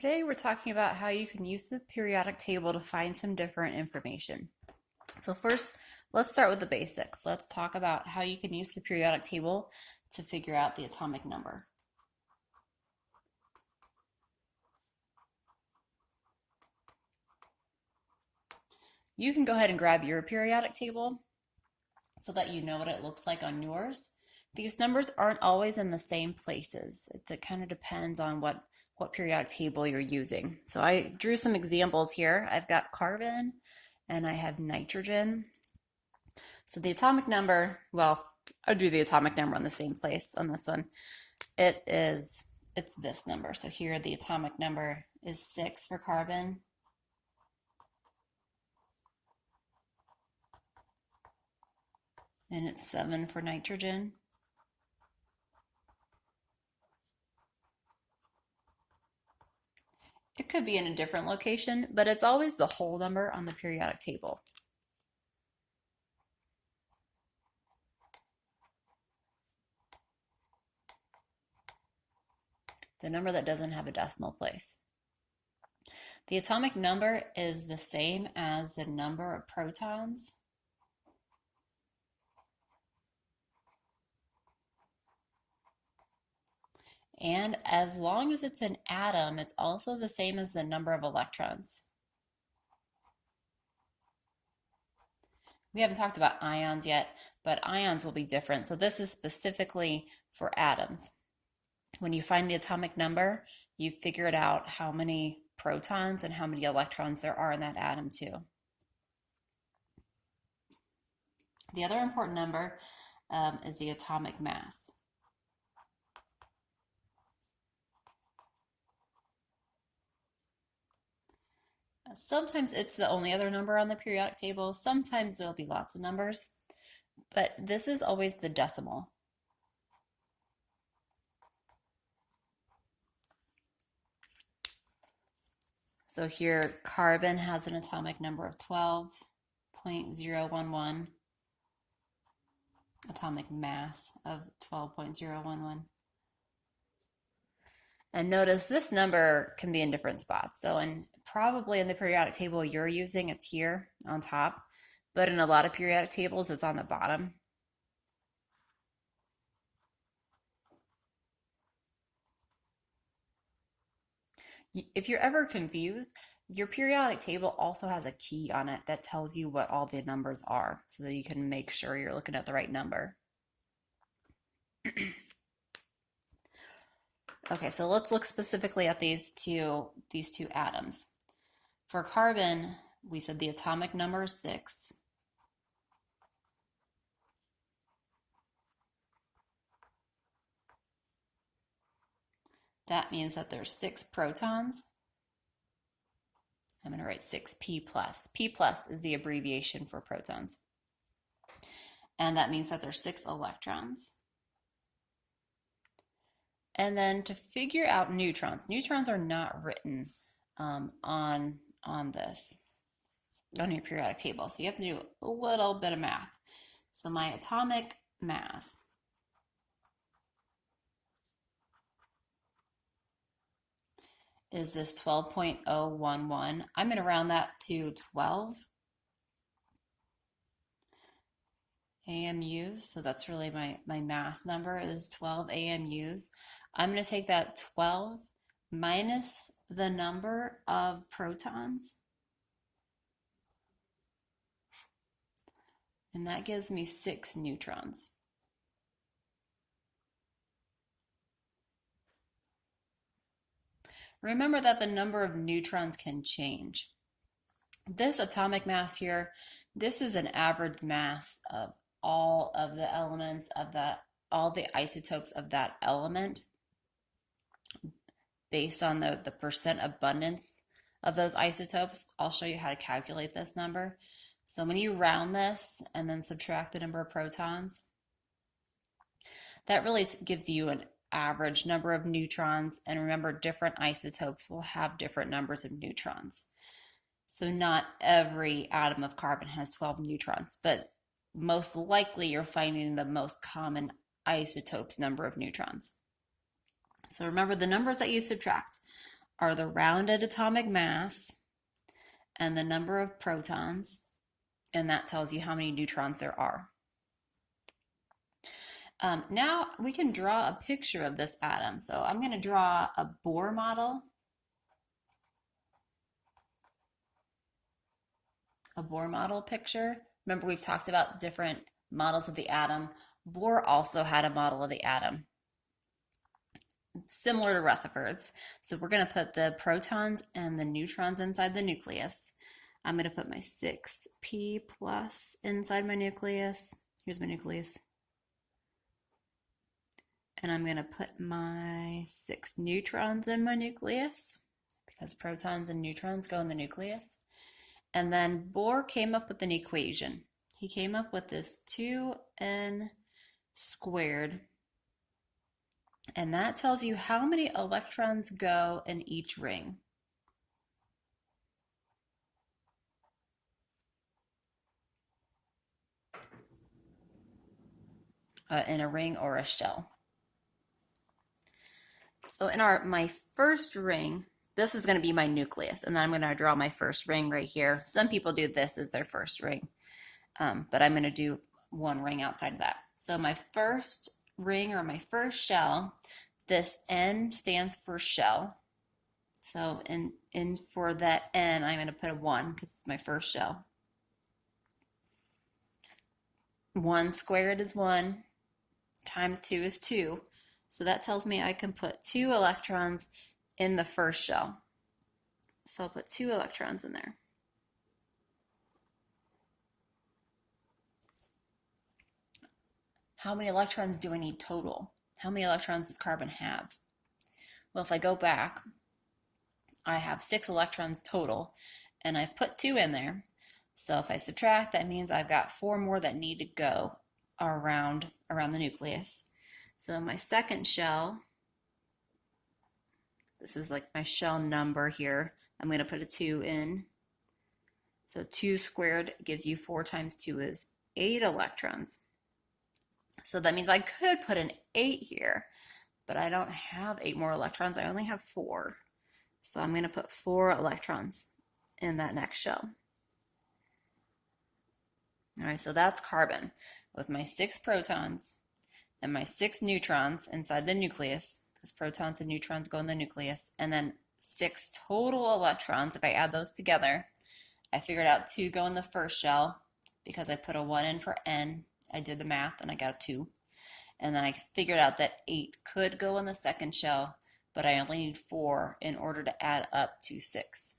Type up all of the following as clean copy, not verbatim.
Today we're talking about how you can use the periodic table to find some different information. So first, let's start with the basics. Let's talk about how you can use the periodic table to figure out the atomic number. You can go ahead and grab your periodic table so that you know what it looks like on yours. These numbers aren't always in the same places. It kind of depends on what periodic table you're using. So I drew some examples here. I've got carbon and I have nitrogen. So the atomic number, well, I'll do the atomic number on the same place on this one. It's this number. So here the atomic number is 6 for carbon. And it's 7 for nitrogen. It could be in a different location, but it's always the whole number on the periodic table. The number that doesn't have a decimal place. The atomic number is the same as the number of protons. And as long as it's an atom, it's also the same as the number of electrons. We haven't talked about ions yet, but ions will be different. So this is specifically for atoms. When you find the atomic number, you figured out how many protons and how many electrons there are in that atom too. The other important number is the atomic mass. Sometimes it's the only other number on the periodic table. Sometimes there'll be lots of numbers, but this is always the decimal. So here, carbon has an atomic number of 12.011, atomic mass of 12.011. And notice this number can be in different spots. So probably in the periodic table you're using, it's here on top, but in a lot of periodic tables, it's on the bottom. If you're ever confused, your periodic table also has a key on it that tells you what all the numbers are so that you can make sure you're looking at the right number. Okay, so let's look specifically at these two atoms. For carbon, we said the atomic number is 6. That means that there's 6 protons. I'm going to write 6p plus. P plus is the abbreviation for protons. And that means that there's 6 electrons. And then to figure out neutrons, neutrons are not written on this, on your periodic table. So you have to do a little bit of math. So my atomic mass is this 12.011. I'm going to round that to 12 AMUs. So that's really my mass number is 12 AMUs. I'm going to take that 12 minus the number of protons. And that gives me 6 neutrons. Remember that the number of neutrons can change. This atomic mass here, this is an average mass of all of the elements of all the isotopes of that element based on the percent abundance of those isotopes. I'll show you how to calculate this number. So when you round this and then subtract the number of protons, that really gives you an average number of neutrons. And remember, different isotopes will have different numbers of neutrons. So not every atom of carbon has 12 neutrons, but most likely you're finding the most common isotope's number of neutrons. So remember the numbers that you subtract. are the rounded atomic mass and the number of protons, and that tells you how many neutrons there are. Now we can draw a picture of this atom. So I'm going to draw a Bohr model. A Bohr model picture. Remember, we've talked about different models of the atom. Bohr also had a model of the atom, similar to Rutherford's. So we're going to put the protons and the neutrons inside the nucleus. I'm going to put my 6p plus inside my nucleus. Here's my nucleus. And I'm going to put my 6 neutrons in my nucleus because protons and neutrons go in the nucleus. And then Bohr came up with an equation. He came up with this 2n squared. And that tells you how many electrons go in each ring. In a ring or a shell. So in my first ring, this is going to be my nucleus, and then I'm going to draw my first ring right here. Some people do this as their first ring, but I'm going to do one ring outside of that. So my first ring or my first shell, this N stands for shell. So in for that N, I'm going to put a 1 because it's my first shell. 1 squared is 1, times 2 is 2. So that tells me I can put 2 electrons in the first shell. So I'll put 2 electrons in there. How many electrons do I need total? How many electrons does carbon have? Well, if I go back, I have 6 electrons total, and I've put 2 in there. So if I subtract, that means I've got 4 more that need to go around the nucleus. So in my second shell, this is like my shell number here. I'm going to put a 2 in. So 2 squared gives you 4 times 2 is 8 electrons. So that means I could put an 8 here, but I don't have 8 more electrons. I only have 4. So I'm going to put 4 electrons in that next shell. All right, so that's carbon with my 6 protons and my 6 neutrons inside the nucleus, because protons and neutrons go in the nucleus, and then 6 total electrons. If I add those together, I figured out 2 go in the first shell because I put a 1 in for N. I did the math and I got a 2. And then I figured out that 8 could go in the second shell, but I only need 4 in order to add up to 6.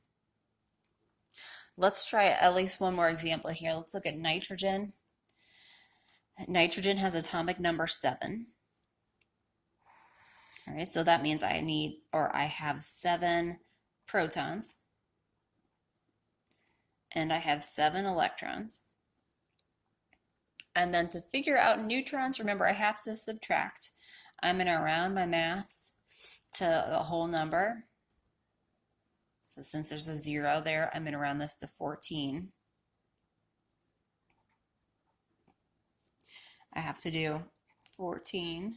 Let's try at least one more example here. Let's look at nitrogen. Nitrogen has atomic number 7. All right, so that means I have 7 protons, and I have 7 electrons. And then to figure out neutrons, remember I have to subtract. I'm going to round my mass to the whole number. So since there's a 0 there, I'm going to round this to 14. I have to do 14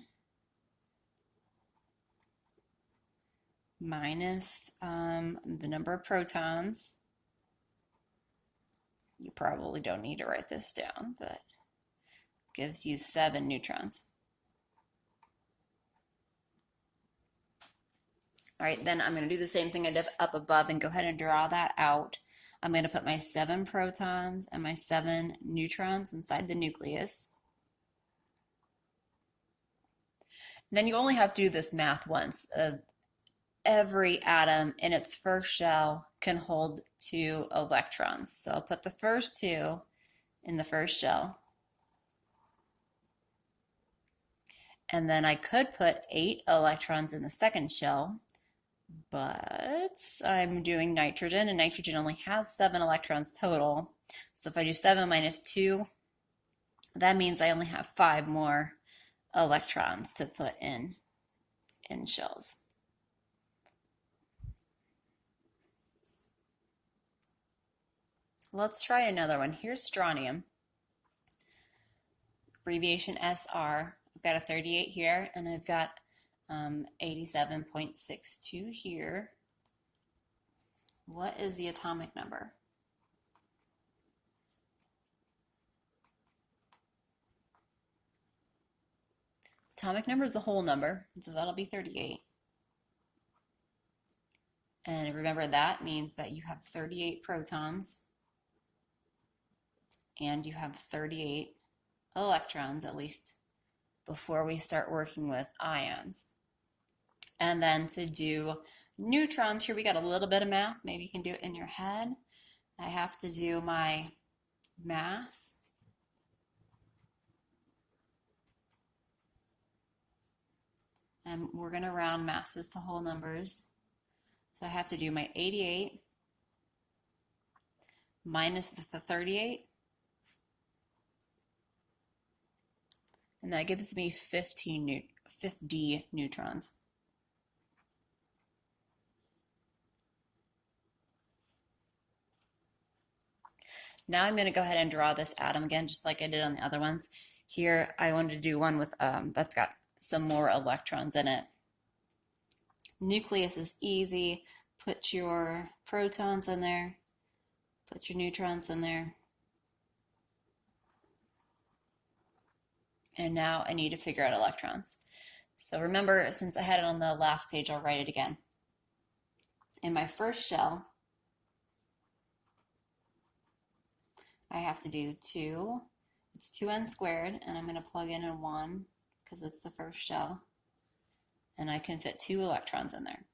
minus the number of protons. You probably don't need to write this down, but it gives you 7 neutrons. All right, then I'm going to do the same thing I did up above and go ahead and draw that out. I'm going to put my 7 protons and my 7 neutrons inside the nucleus. Then you only have to do this math once. Every atom in its first shell can hold 2 electrons. So I'll put the first 2 in the first shell. And then I could put 8 electrons in the second shell, but I'm doing nitrogen, and nitrogen only has 7 electrons total. So if I do 7 minus 2, that means I only have 5 more electrons to put in shells. Let's try another one. Here's strontium, abbreviation SR. I've got a 38 here, and I've got 87.62 here. What is the atomic number? Atomic number is the whole number, so that'll be 38. And remember, that means that you have 38 protons and you have 38 electrons, at least before we start working with ions. And then to do neutrons, here we got a little bit of math. Maybe you can do it in your head. I have to do my mass. And we're going to round masses to whole numbers. So I have to do my 88 minus the 38. And that gives me 50 neutrons. Now I'm going to go ahead and draw this atom again, just like I did on the other ones. Here I wanted to do one with that's got some more electrons in it. Nucleus is easy. Put your protons in there. Put your neutrons in there. And now I need to figure out electrons. So remember, since I had it on the last page, I'll write it again. In my first shell, I have to do 2. It's 2n squared, and I'm going to plug in a 1 because it's the first shell. And I can fit 2 electrons in there.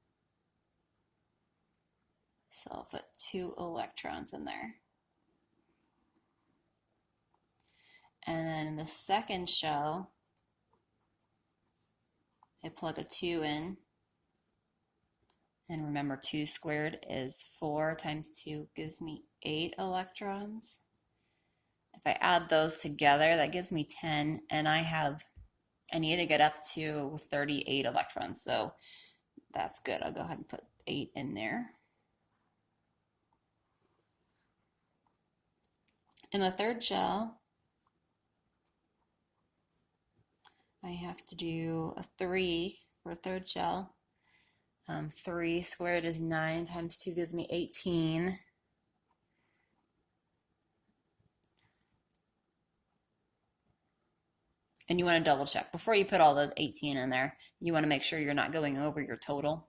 So I'll put 2 electrons in there. And then in the second shell, I plug a 2 in. And remember, 2 squared is 4 times 2 gives me 8 electrons. If I add those together, that gives me 10, and I need to get up to 38 electrons, so that's good. I'll go ahead and put 8 in there. In the third shell, I have to do a 3 for a third shell. 3 squared is 9 times 2 gives me 18. And you want to double check before you put all those 18 in there. You want to make sure you're not going over your total.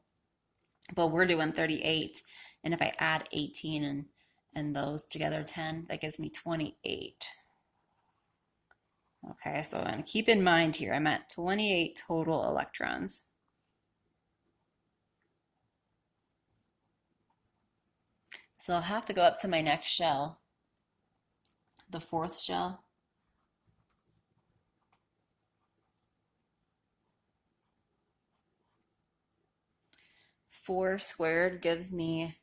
But we're doing 38, and if I add 18 and those together, 10, that gives me 28. Okay, so and keep in mind here, I'm at 28 total electrons. So I'll have to go up to my next shell, the fourth shell. Four squared gives me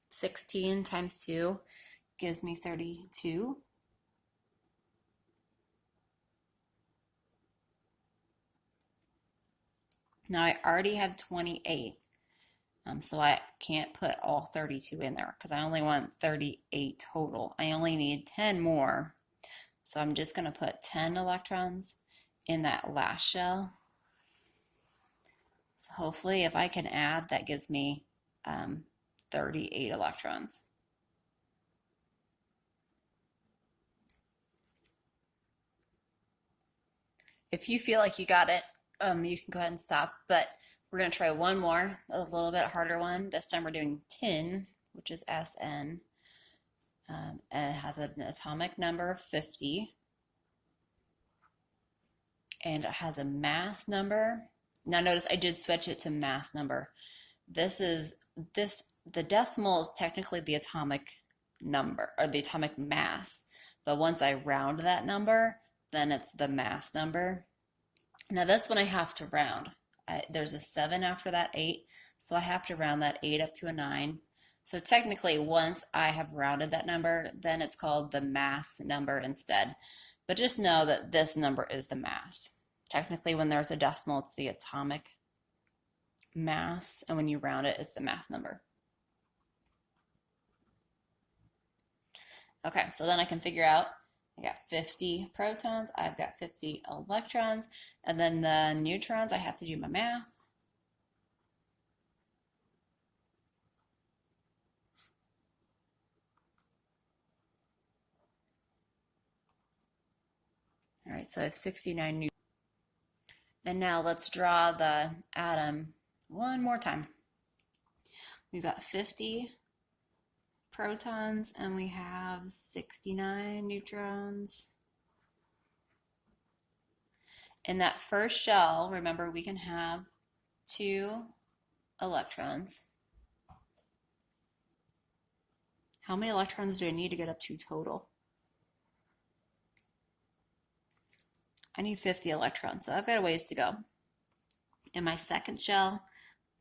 16 times 2 gives me 32. Now I already have 28, so I can't put all 32 in there because I only want 38 total. I only need 10 more, so I'm just going to put 10 electrons in that last shell. So hopefully if I can add, that gives me 38 electrons. If you feel like you got it, you can go ahead and stop, but we're going to try one more, a little bit harder one. This time we're doing tin, which is Sn. And it has an atomic number of 50. And it has a mass number. Now notice I did switch it to mass number. The decimal is technically the atomic number, or the atomic mass. But once I round that number, then it's the mass number. Now this one I have to round. There's a 7 after that 8, so I have to round that 8 up to a 9. So technically, once I have rounded that number, then it's called the mass number instead. But just know that this number is the mass. Technically, when there's a decimal, it's the atomic mass, and when you round it, it's the mass number. Okay, so then I can figure out, I got 50 protons, I've got 50 electrons, and then the neutrons, I have to do my math. right, so I have 69 neutrons. And now let's draw the atom one more time. We've got 50 protons and we have 69 neutrons. In that first shell, remember, we can have 2 electrons. How many electrons do I need to get up to total? I need 50 electrons, so I've got a ways to go. In my second shell,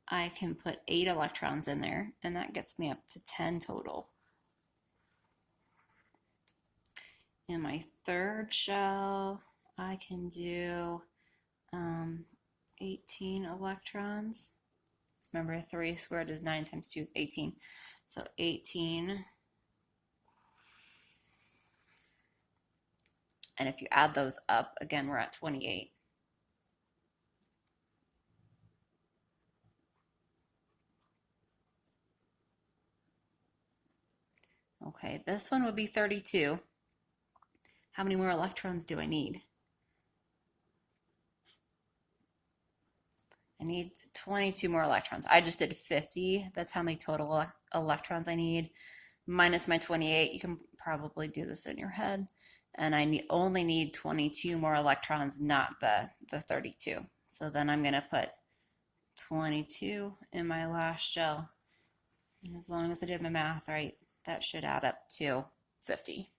I can put 8 electrons in there, and that gets me up to 10 total. In my third shell, I can do 18 electrons. Remember, 3 squared is 9 times 2 is 18. So 18. And if you add those up, again, we're at 28. Okay, this one would be 32. How many more electrons do I need? I need 22 more electrons. I just did 50. That's how many total electrons I need. Minus my 28. You can probably do this in your head. And I only need 22 more electrons, not the 32. So then I'm going to put 22 in my last shell. And as long as I did my math right, that should add up to 50.